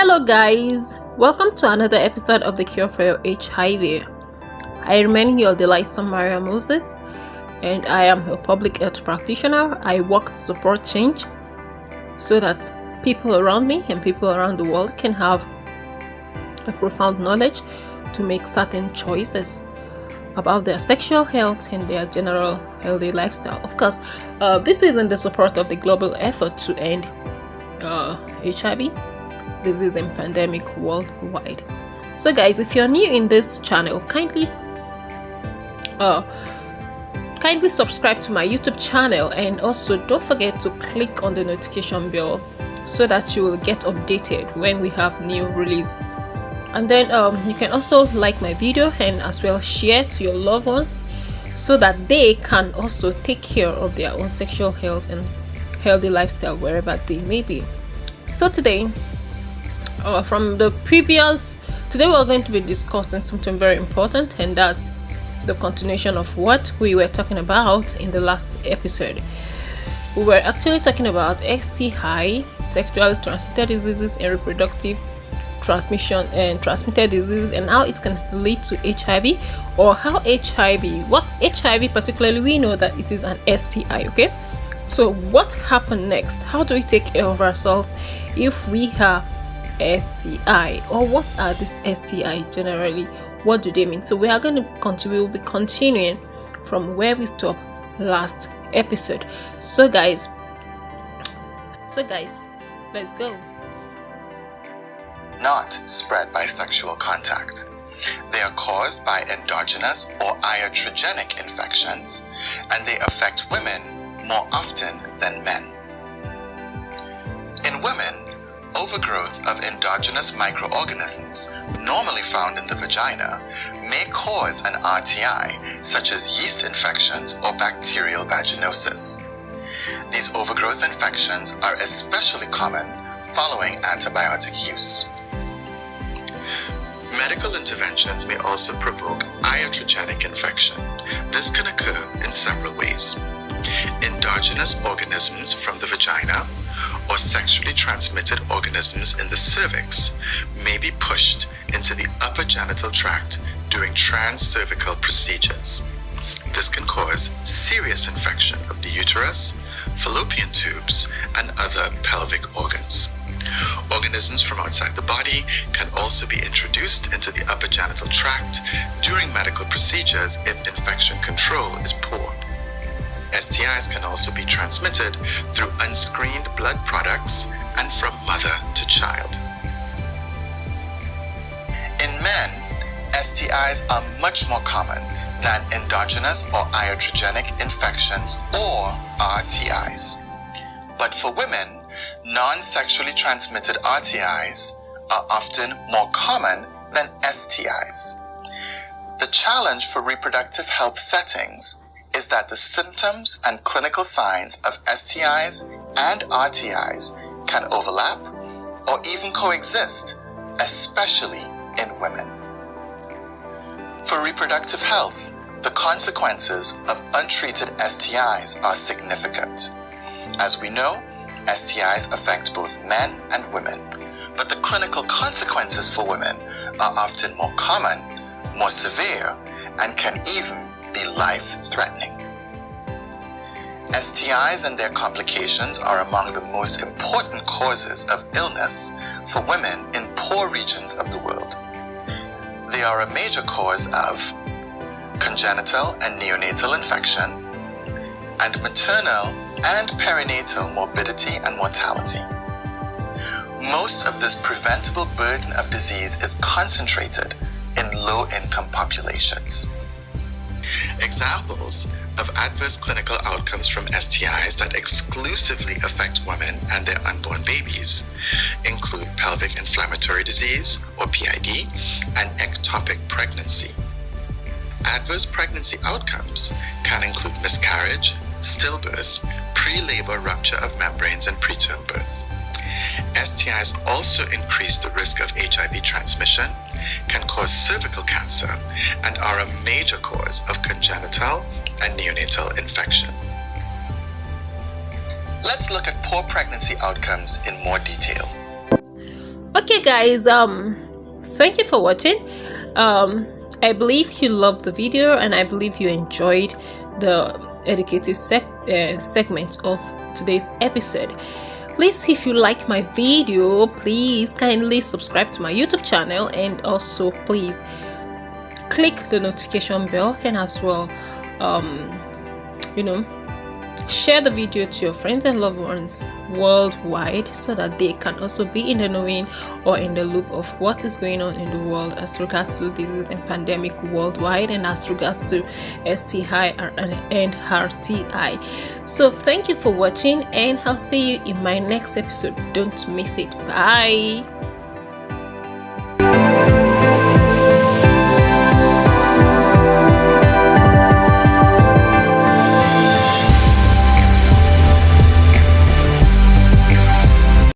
Hello guys, welcome to another episode of the Cure for Your HIV. I remain your delightsome Maria Moses, and I am a public health practitioner. I work to support change so that people around me and people around the world can have a profound knowledge to make certain choices about their sexual health and their general healthy lifestyle. Of course, this is in the support of the global effort to end HIV disease and pandemic worldwide. So guys, if you're new in this channel, kindly subscribe to my YouTube channel, and also don't forget to click on the notification bell so that you will get updated when we have new release. And then you can also like my video and as well share to your loved ones so that they can also take care of their own sexual health and healthy lifestyle wherever they may be. So today today we're going to be discussing something very important, and that's the continuation of what we were talking about in the last episode. We were actually talking about STI, sexually transmitted diseases, and reproductive transmission and transmitted diseases, and how it can lead to HIV, or how what HIV particularly, we know that it is an STI. Okay, so what happened next? How do we take care of ourselves if we have STI, or what are these STI generally? What do they mean? So we will be continuing from where we stopped last episode. So guys, let's go. Not spread by sexual contact. They are caused by endogenous or iatrogenic infections, and they affect women more often than men. In women, overgrowth of endogenous microorganisms, normally found in the vagina, may cause an RTI, such as yeast infections or bacterial vaginosis. These overgrowth infections are especially common following antibiotic use. Medical interventions may also provoke iatrogenic infection. This can occur in several ways. Endogenous organisms from the vagina or sexually transmitted organisms in the cervix may be pushed into the upper genital tract during transcervical procedures. This can cause serious infection of the uterus, fallopian tubes, and other pelvic organs. Organisms from outside the body can also be introduced into the upper genital tract during medical procedures if infection control is poor. STIs can also be transmitted through unscreened blood products and from mother to child. In men, STIs are much more common than endogenous or iatrogenic infections or RTIs. But for women, non-sexually transmitted RTIs are often more common than STIs. The challenge for reproductive health settings is that the symptoms and clinical signs of STIs and RTIs can overlap or even coexist, especially in women. For reproductive health, the consequences of untreated STIs are significant. As we know, STIs affect both men and women, but the clinical consequences for women are often more common, more severe, and can even be life-threatening. STIs and their complications are among the most important causes of illness for women in poor regions of the world. They are a major cause of congenital and neonatal infection, and maternal and perinatal morbidity and mortality. Most of this preventable burden of disease is concentrated in low-income populations. Examples of adverse clinical outcomes from STIs that exclusively affect women and their unborn babies include pelvic inflammatory disease, or PID, and ectopic pregnancy. Adverse pregnancy outcomes can include miscarriage, stillbirth, pre-labor rupture of membranes, and preterm birth. STIs also increase the risk of HIV transmission, can cause cervical cancer, and are a major cause of congenital and neonatal infection. Let's look at poor pregnancy outcomes in more detail. Okay, guys, thank you for watching. I believe you loved the video, and I believe you enjoyed the educative segment of today's episode. Please, if you like my video, please kindly subscribe to my YouTube channel, and also please click the notification bell, and as well share the video to your friends and loved ones worldwide, so that they can also be in the knowing or in the loop of what is going on in the world as regards to disease and pandemic worldwide, and as regards to STI and RTI. So thank you for watching, and I'll see you in my next episode. Don't miss it. Bye.